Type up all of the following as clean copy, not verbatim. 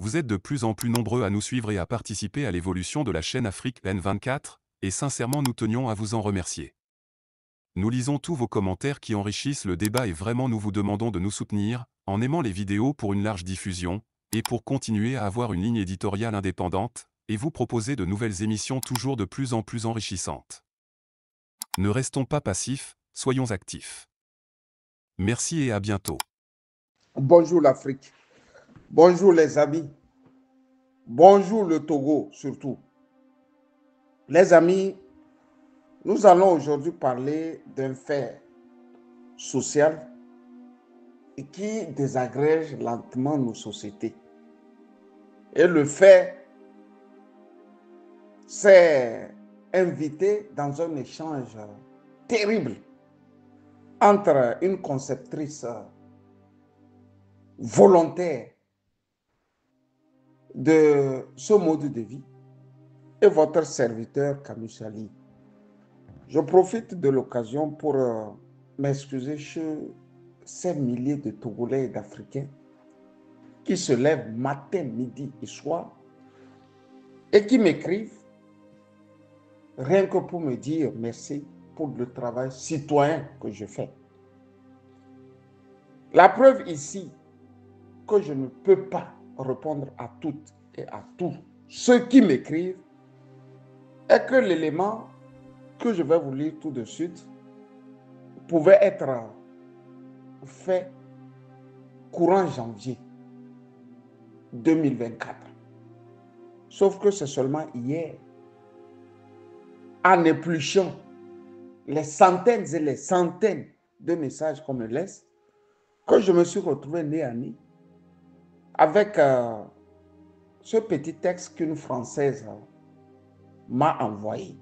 Vous êtes de plus en plus nombreux à nous suivre et à participer à l'évolution de la chaîne Afrique N24, et sincèrement nous tenions à vous en remercier. Nous lisons tous vos commentaires qui enrichissent le débat et vraiment nous vous demandons de nous soutenir, en aimant les vidéos pour une large diffusion, et pour continuer à avoir une ligne éditoriale indépendante, et vous proposer de nouvelles émissions toujours de plus en plus enrichissantes. Ne restons pas passifs, soyons actifs. Merci et à bientôt. Bonjour l'Afrique. Bonjour les amis. Bonjour le Togo surtout. Les amis, nous allons aujourd'hui parler d'un fait social qui désagrège lentement nos sociétés. Et le fait s'est invité dans un échange terrible entre une conceptrice volontaire de ce mode de vie et votre serviteur Kamoussali. Je profite de l'occasion pour m'excuser chez ces milliers de Togolais et d'Africains qui se lèvent matin, midi et soir et qui m'écrivent rien que pour me dire merci pour le travail citoyen que je fais. La preuve ici que je ne peux pas répondre à toutes et à tous ceux qui m'écrivent est que l'élément que je vais vous lire tout de suite pouvait être fait courant janvier 2024. Sauf que c'est seulement hier, en épluchant les centaines et les centaines de messages qu'on me laisse, que je me suis retrouvé nez à nez avec ce petit texte qu'une Française m'a envoyé.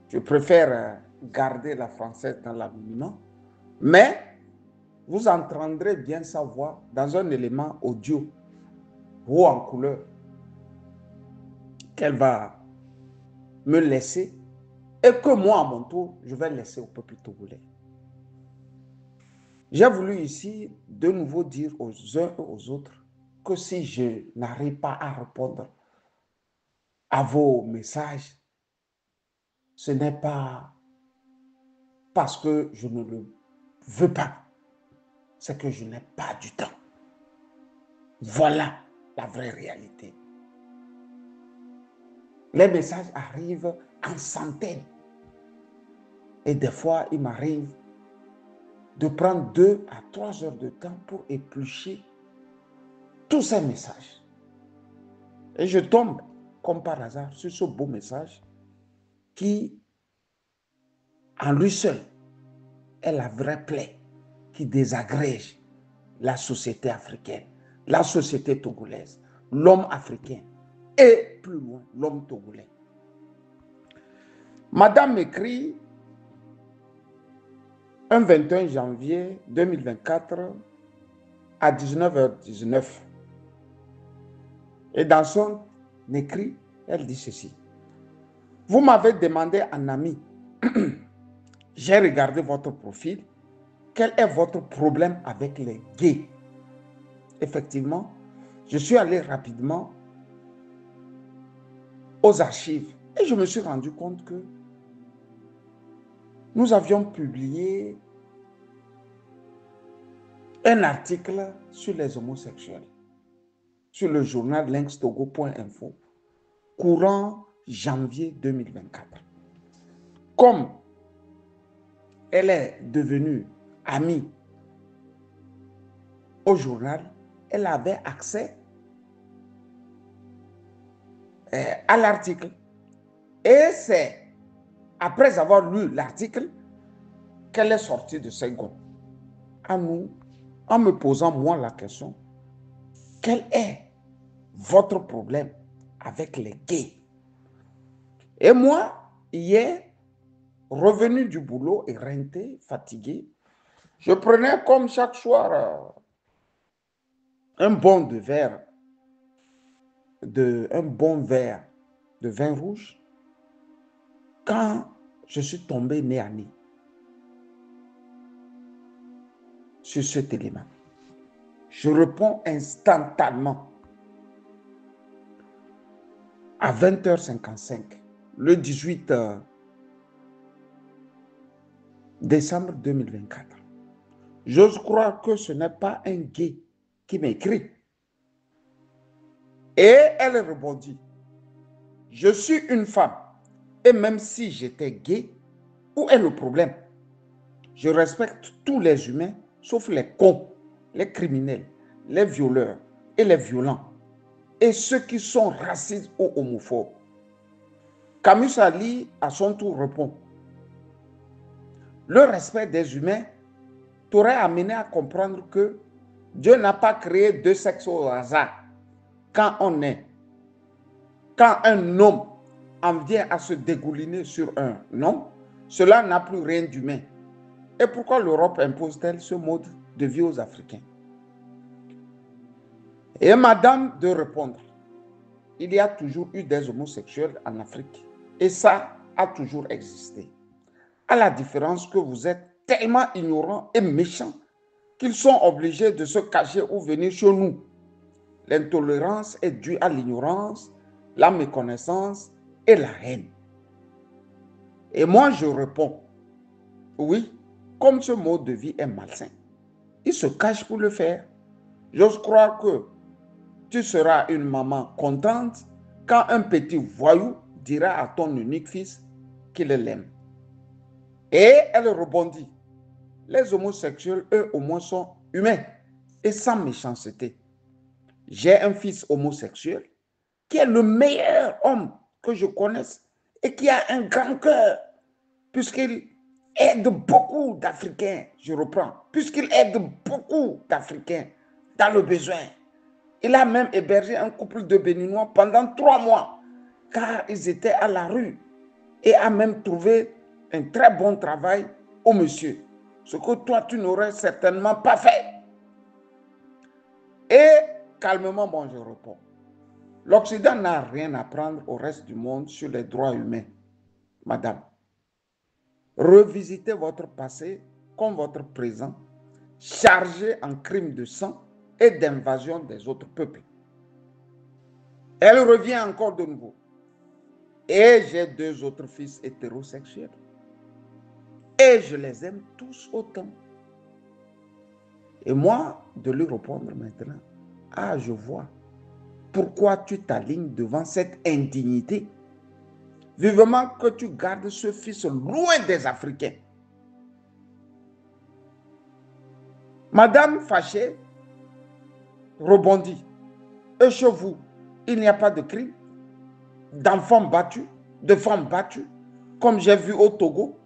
Je préfère garder la Française dans l'anonymat, mais vous entendrez bien sa voix dans un élément audio ou en couleur qu'elle va me laisser et que moi, à mon tour, je vais laisser au peuple togolais. J'ai voulu ici de nouveau dire aux uns et aux autres que si je n'arrive pas à répondre à vos messages, ce n'est pas parce que je ne le veux pas, c'est que je n'ai pas du temps. Voilà la vraie réalité. Les messages arrivent en centaines. Et des fois, il m'arrive de prendre 2 à 3 heures de temps pour éplucher tous ces messages. Et je tombe, comme par hasard, sur ce beau message qui, en lui seul, est la vraie plaie qui désagrège la société africaine, la société togolaise, l'homme africain et plus loin, l'homme togolais. Madame m'écrit un 21 janvier 2024 à 19h19. Et dans son écrit, elle dit ceci. Vous m'avez demandé en ami, j'ai regardé votre profil, quel est votre problème avec les gays? Effectivement, je suis allé rapidement aux archives et je me suis rendu compte que nous avions publié un article sur les homosexuels sur le journal lynxtogo.info courant janvier 2024. Comme elle est devenue amie au journal, elle avait accès à l'article. Et c'est après avoir lu l'article qu'elle est sortie de ses gonds. À nous, en me posant moi la question, quel est votre problème avec les gays? Et moi, hier, revenu du boulot, éreinté, fatigué, je prenais comme chaque soir un bon verre de vin rouge quand je suis tombé nez à nez sur cet élément. Je réponds instantanément. À 20h55, le 18 décembre 2024. J'ose croire que ce n'est pas un gay qui m'écrit. Et elle rebondit. Je suis une femme. Et même si j'étais gay, où est le problème? Je respecte tous les humains, sauf les cons, les criminels, les violeurs et les violents. Et ceux qui sont racistes ou homophobes. Camus Ali, à son tour, répond. Le respect des humains t'aurait amené à comprendre que Dieu n'a pas créé deux sexes au hasard. Quand un homme en vient à se dégouliner sur un homme, cela n'a plus rien d'humain. Et pourquoi l'Europe impose-t-elle ce mode de vie aux Africains? Et madame de répondre, il y a toujours eu des homosexuels en Afrique. Et ça a toujours existé. À la différence que vous êtes tellement ignorants et méchants qu'ils sont obligés de se cacher ou venir chez nous. L'intolérance est due à l'ignorance, la méconnaissance et la haine. Et moi, je réponds, oui, comme ce mode de vie est malsain, il se cache pour le faire. J'ose croire que tu seras une maman contente quand un petit voyou dira à ton unique fils qu'il l'aime. Et elle rebondit. Les homosexuels, eux, au moins, sont humains et sans méchanceté. J'ai un fils homosexuel qui est le meilleur homme que je connaisse et qui a un grand cœur, puisqu'il aide beaucoup d'Africains, je reprends, puisqu'il aide beaucoup d'Africains dans le besoin. Il a même hébergé un couple de Béninois pendant 3 mois, car ils étaient à la rue, et a même trouvé un très bon travail au monsieur, ce que toi, tu n'aurais certainement pas fait. Et calmement, bon, je réponds. L'Occident n'a rien à prendre au reste du monde sur les droits humains. Madame, revisitez votre passé comme votre présent, chargé en crimes de sang et d'invasion des autres peuples. Elle revient encore de nouveau. Et j'ai 2 autres fils hétérosexuels. Et je les aime tous autant. Et moi, de lui répondre maintenant, ah, je vois. Pourquoi tu t'alignes devant cette indignité? Vivement que tu gardes ce fils loin des Africains. Madame fâchée rebondit. Et chez vous, il n'y a pas de crime, d'enfants battus, de femmes battues, comme j'ai vu au Togo.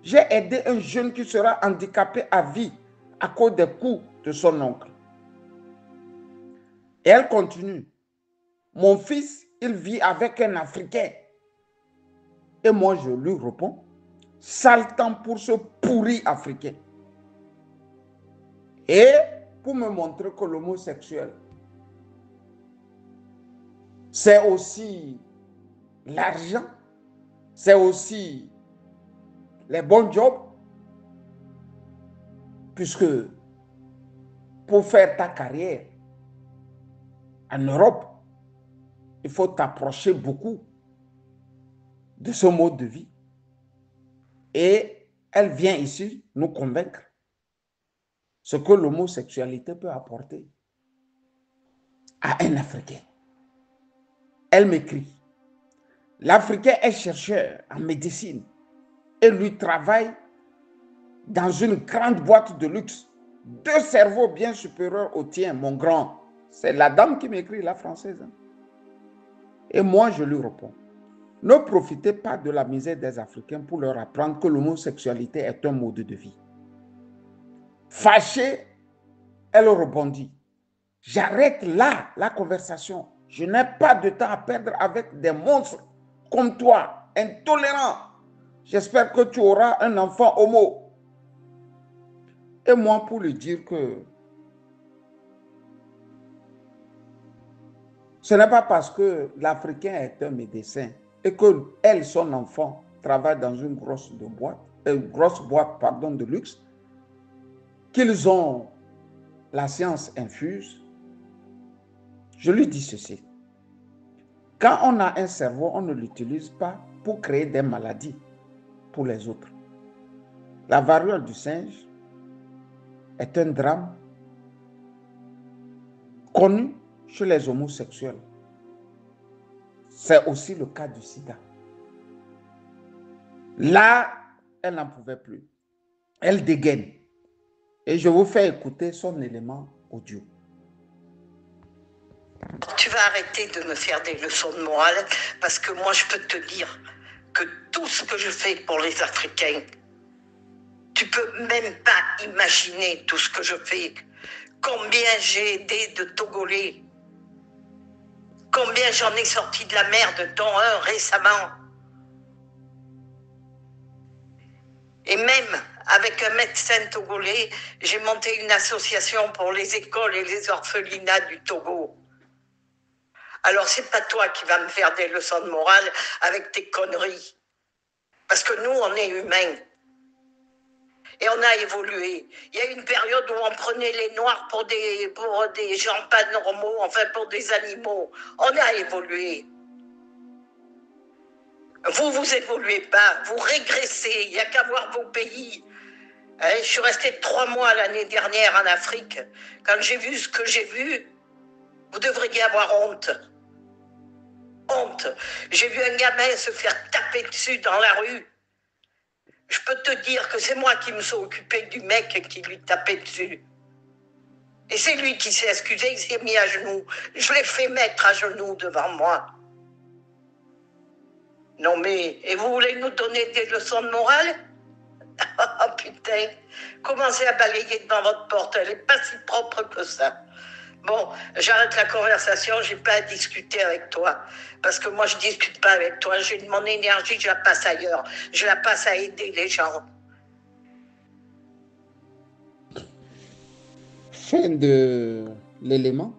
J'ai aidé un jeune qui sera handicapé à vie à cause des coups de son oncle. Et elle continue. Mon fils, il vit avec un Africain. Et moi, je lui réponds, sale temps pour ce pourri africain. Et pour me montrer que l'homosexuel, c'est aussi l'argent, c'est aussi les bons jobs, puisque pour faire ta carrière en Europe, il faut t'approcher beaucoup de ce mode de vie. Et elle vient ici nous convaincre ce que l'homosexualité peut apporter à un Africain. Elle m'écrit, l'Africain est chercheur en médecine et lui travaille dans une grande boîte de luxe. 2 cerveaux bien supérieurs au tien, mon grand. C'est la dame qui m'écrit, la française. Et moi, je lui réponds, ne profitez pas de la misère des Africains pour leur apprendre que l'homosexualité est un mode de vie. Fâchée, elle rebondit. J'arrête là la conversation. Je n'ai pas de temps à perdre avec des monstres comme toi, intolérants. J'espère que tu auras un enfant homo. Et moi, pour lui dire que ce n'est pas parce que l'Africain est un médecin et que elle, son enfant, travaille dans une grosse boîte de luxe, qu'ils ont la science infuse, je lui dis ceci. Quand on a un cerveau, on ne l'utilise pas pour créer des maladies pour les autres. La variole du singe est un drame connu chez les homosexuels. C'est aussi le cas du sida. Là, elle n'en pouvait plus. Elle dégaine. Et je vous fais écouter son élément audio. Tu vas arrêter de me faire des leçons de morale parce que moi, je peux te dire que tout ce que je fais pour les Africains, tu peux même pas imaginer tout ce que je fais. Combien j'ai aidé de Togolais. Combien j'en ai sorti de la merde, dont un récemment. Et même avec un médecin togolais, j'ai monté une association pour les écoles et les orphelinats du Togo. Alors c'est pas toi qui vas me faire des leçons de morale avec tes conneries. Parce que nous, on est humains. Et on a évolué. Il y a eu une période où on prenait les Noirs pour des gens pas normaux, enfin pour des animaux. On a évolué. Vous évoluez pas, vous régressez, il n'y a qu'à voir vos pays. Je suis restée 3 mois l'année dernière en Afrique. Quand j'ai vu ce que j'ai vu, vous devriez avoir honte. Honte. J'ai vu un gamin se faire taper dessus dans la rue. Je peux te dire que c'est moi qui me suis occupée du mec qui lui tapait dessus. Et c'est lui qui s'est excusé, il s'est mis à genoux. Je l'ai fait mettre à genoux devant moi. Non mais, et vous voulez nous donner des leçons de morale? Oh putain, commencez à balayer devant votre porte, elle n'est pas si propre que ça. Bon, j'arrête la conversation, j'ai pas à discuter avec toi. Parce que moi, je discute pas avec toi. J'ai mon énergie, je la passe ailleurs. Je la passe à aider les gens. Fin de l'élément.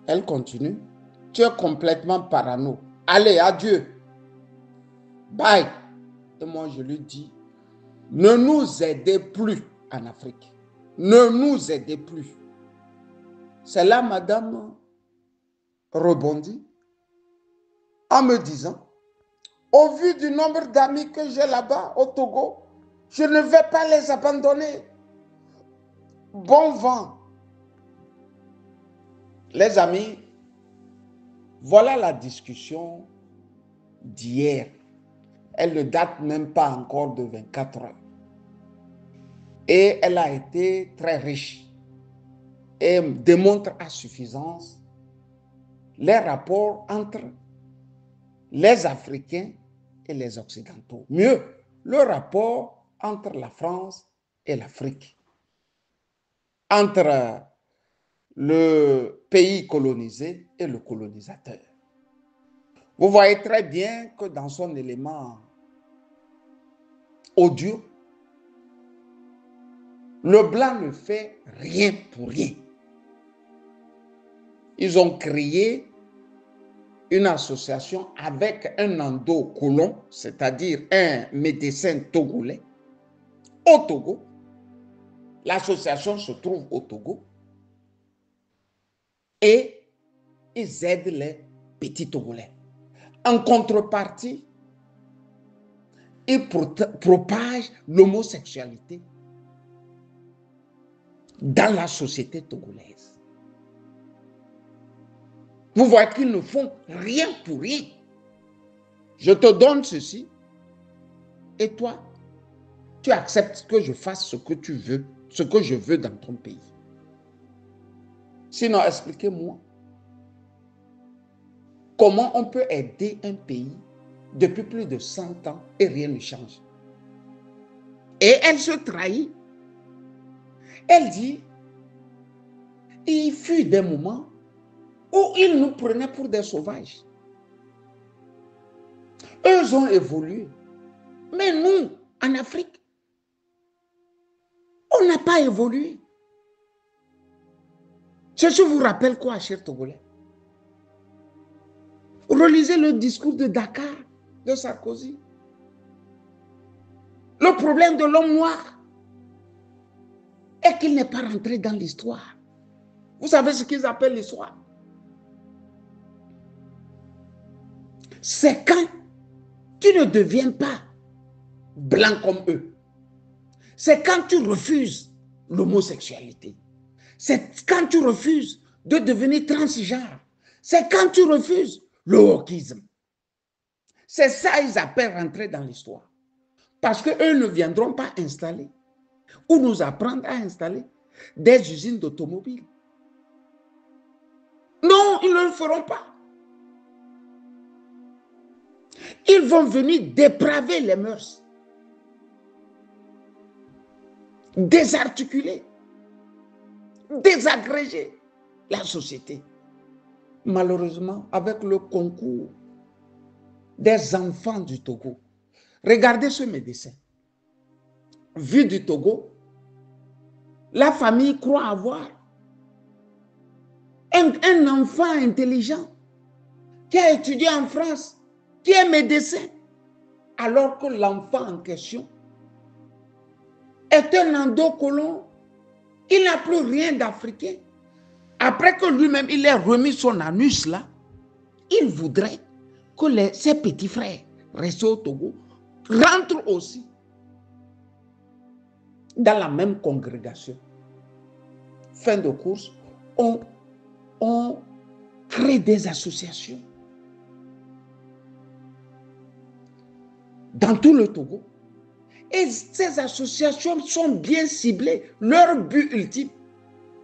Elle continue. Tu es complètement parano. Allez, adieu. Bye. Et moi, je lui dis, ne nous aidez plus en Afrique. Ne nous aidez plus. C'est là, madame rebondit en me disant, au vu du nombre d'amis que j'ai là-bas au Togo, je ne vais pas les abandonner. Bon vent. Les amis, voilà la discussion d'hier. Elle ne date même pas encore de 24 heures. Et elle a été très riche et démontre à suffisance les rapports entre les Africains et les Occidentaux. Mieux, le rapport entre la France et l'Afrique. Entre le pays colonisé et le colonisateur. Vous voyez très bien que dans son élément audio, le blanc ne fait rien pour rien. Ils ont créé une association avec un endo-colon, c'est-à-dire un médecin togolais, au Togo. L'association se trouve au Togo. Et ils aident les petits Togolais. En contrepartie, ils propagent l'homosexualité dans la société togolaise. Vous voyez qu'ils ne font rien pour rien. Je te donne ceci et toi, tu acceptes que je fasse ce que tu veux, ce que je veux dans ton pays. Sinon, expliquez-moi comment on peut aider un pays depuis plus de 100 ans et rien ne change. Et elle se trahit. Elle dit, il fut des moments où ils nous prenaient pour des sauvages. Eux ont évolué. Mais nous, en Afrique, on n'a pas évolué. Ceci vous rappelle quoi, cher Togolais? Relisez le discours de Dakar de Sarkozy. Le problème de l'homme noir et qu'il n'est pas rentré dans l'histoire. Vous savez ce qu'ils appellent l'histoire? C'est quand tu ne deviens pas blanc comme eux. C'est quand tu refuses l'homosexualité. C'est quand tu refuses de devenir transgenre. C'est quand tu refuses le wokisme. C'est ça qu'ils appellent rentrer dans l'histoire. Parce qu'eux ne viendront pas installer ou nous apprendre à installer des usines d'automobiles. Non, ils ne le feront pas. Ils vont venir dépraver les mœurs, désarticuler, désagréger la société. Malheureusement, avec le concours des enfants du Togo. Regardez ce médecin. Vu du Togo, la famille croit avoir un enfant intelligent qui a étudié en France, qui est médecin, alors que l'enfant en question est un endocolon. Il n'a plus rien d'africain. Après que lui-même, il ait remis son anus là, il voudrait que ses petits frères restés au Togo rentrent aussi dans la même congrégation. Fin de course, on crée des associations dans tout le Togo. Et ces associations sont bien ciblées. Leur but ultime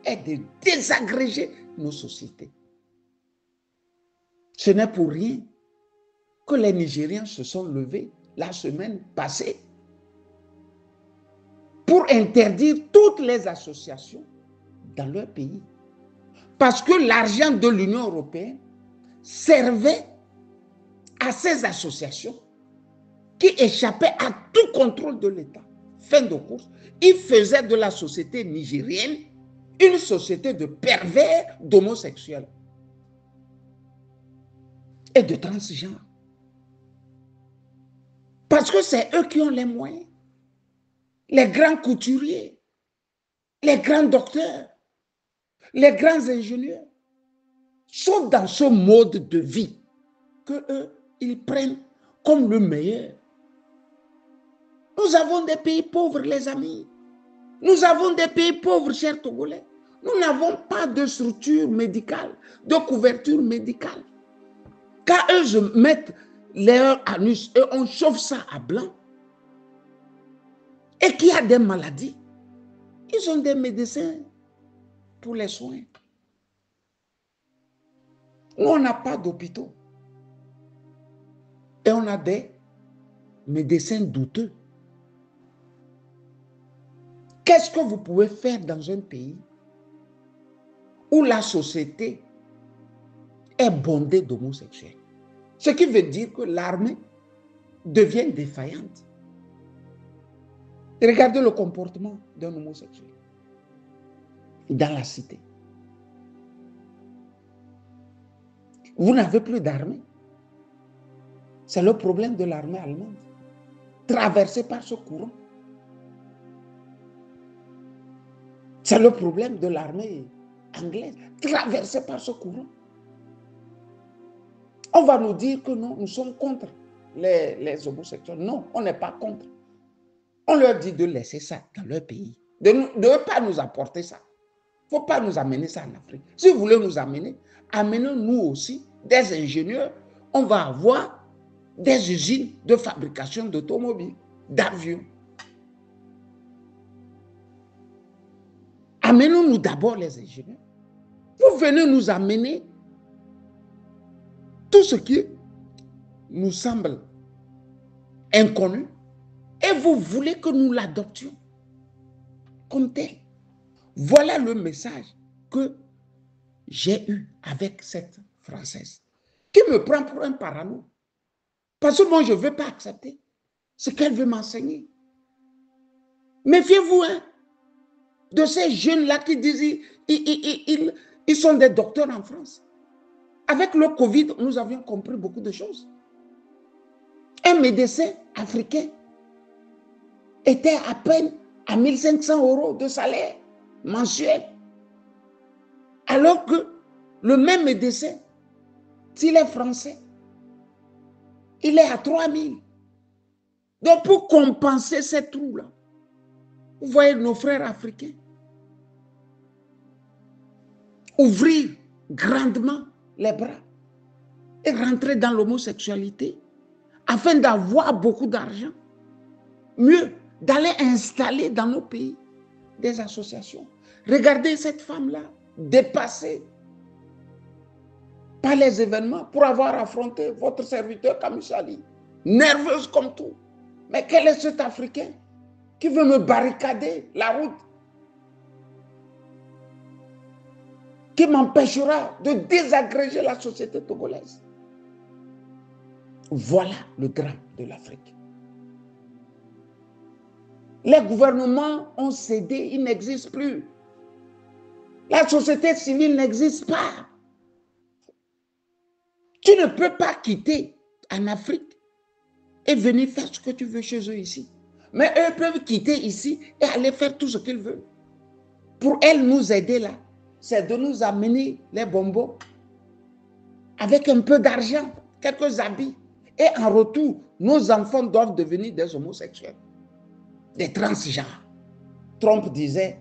est de désagréger nos sociétés. Ce n'est pour rien que les Nigériens se sont levés la semaine passée pour interdire toutes les associations dans leur pays. Parce que l'argent de l'Union européenne servait à ces associations qui échappaient à tout contrôle de l'État. Fin de course, ils faisaient de la société nigérienne une société de pervers, d'homosexuels et de transgenres. Parce que c'est eux qui ont les moyens. Les grands couturiers, les grands docteurs, les grands ingénieurs sont dans ce mode de vie que eux, ils prennent comme le meilleur. Nous avons des pays pauvres, les amis. Nous avons des pays pauvres, chers Togolais. Nous n'avons pas de structure médicale, de couverture médicale. Quand eux mettent leur anus et on chauffe ça à blanc, et qu'il y a des maladies, ils ont des médecins pour les soins. Nous, on n'a pas d'hôpitaux. Et on a des médecins douteux. Qu'est-ce que vous pouvez faire dans un pays où la société est bondée d'homosexuels? Ce qui veut dire que l'armée devient défaillante. Regardez le comportement d'un homosexuel dans la cité. Vous n'avez plus d'armée. C'est le problème de l'armée allemande, traversée par ce courant. C'est le problème de l'armée anglaise, traversée par ce courant. On va nous dire que non, nous sommes contre les homosexuels. Non, on n'est pas contre. On leur dit de laisser ça dans leur pays, de ne pas nous apporter ça. Il ne faut pas nous amener ça en Afrique. Si vous voulez nous amener, amenez-nous aussi des ingénieurs. On va avoir des usines de fabrication d'automobiles, d'avions. Amenons-nous d'abord les ingénieurs. Vous venez nous amener tout ce qui nous semble inconnu et vous voulez que nous l'adoptions comme tel. Voilà le message que j'ai eu avec cette Française qui me prend pour un parano. Parce que moi, je ne veux pas accepter ce qu'elle veut m'enseigner. Méfiez-vous de ces jeunes-là qui disent ils sont des docteurs en France. Avec le Covid, nous avions compris beaucoup de choses. Un médecin africain était à peine à 1 500 € de salaire mensuel. Alors que le même médecin, s'il est français, il est à 3 000. Donc, pour compenser ces trous-là, vous voyez nos frères africains ouvrir grandement les bras et rentrer dans l'homosexualité afin d'avoir beaucoup d'argent. Mieux, d'aller installer dans nos pays des associations. Regardez cette femme-là, dépassée par les événements pour avoir affronté votre serviteur Kamisali, nerveuse comme tout. Mais quel est cet Africain qui veut me barricader la route, qui m'empêchera de désagréger la société togolaise? Voilà le drame de l'Afrique. Les gouvernements ont cédé, ils n'existent plus. La société civile n'existe pas. Tu ne peux pas quitter en Afrique et venir faire ce que tu veux chez eux ici. Mais eux peuvent quitter ici et aller faire tout ce qu'ils veulent. Pour elles, nous aider là, c'est de nous amener les bonbons avec un peu d'argent, quelques habits. Et en retour, nos enfants doivent devenir des homosexuels, des transgenres. Trump disait,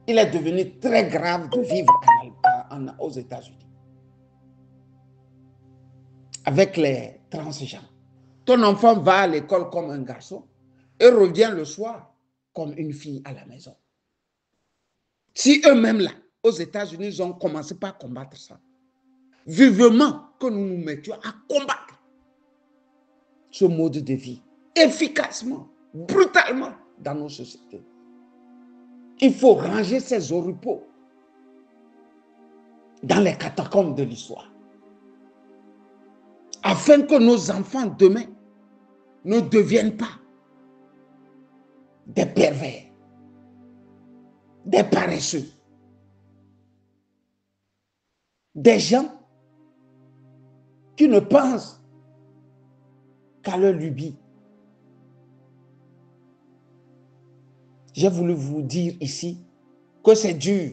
il est devenu très grave de vivre aux États-Unis avec les transgenres. Ton enfant va à l'école comme un garçon et revient le soir comme une fille à la maison. Si eux-mêmes là, aux États-Unis, ils ont commencé par combattre ça, vivement que nous nous mettions à combattre ce mode de vie efficacement, brutalement dans nos sociétés. Il faut ranger ces oripeaux dans les catacombes de l'histoire afin que nos enfants demain ne deviennent pas des pervers, des paresseux, des gens qui ne pensent qu'à leur lubie. J'ai voulu vous dire ici que c'est dur.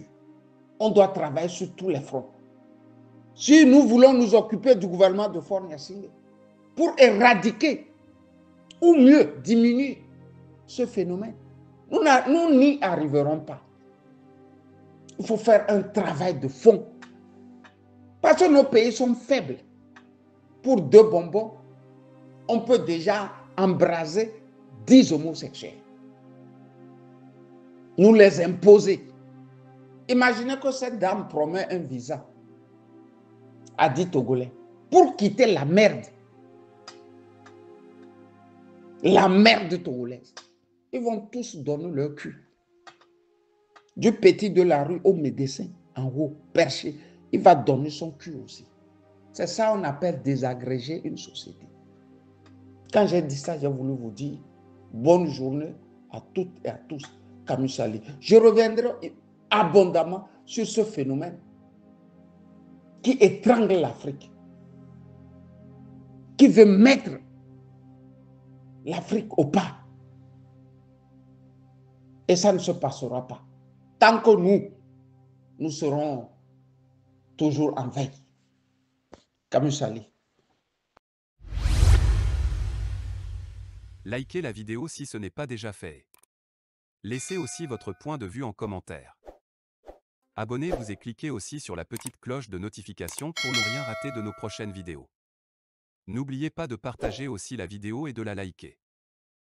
On doit travailler sur tous les fronts. Si nous voulons nous occuper du gouvernement de Faure Gnassingbé pour éradiquer ou mieux diminuer ce phénomène, nous n'y arriverons pas. Il faut faire un travail de fond. Parce que nos pays sont faibles. Pour 2 bonbons, on peut déjà embraser 10 homosexuels. Nous les imposer. Imaginez que cette dame promet un visa à 10 Togolais pour quitter la merde. La merde togolaise. Ils vont tous donner leur cul. Du petit de la rue au médecin, en haut, perché, il va donner son cul aussi. C'est ça qu'on appelle désagréger une société. Quand j'ai dit ça, j'ai voulu vous dire bonne journée à toutes et à tous. Kamisali. Je reviendrai abondamment sur ce phénomène qui étrangle l'Afrique, qui veut mettre l'Afrique au pas. Et ça ne se passera pas. Tant que nous serons toujours en veille. Kamisali. Likez la vidéo si ce n'est pas déjà fait. Laissez aussi votre point de vue en commentaire. Abonnez-vous et cliquez aussi sur la petite cloche de notification pour ne rien rater de nos prochaines vidéos. N'oubliez pas de partager aussi la vidéo et de la liker.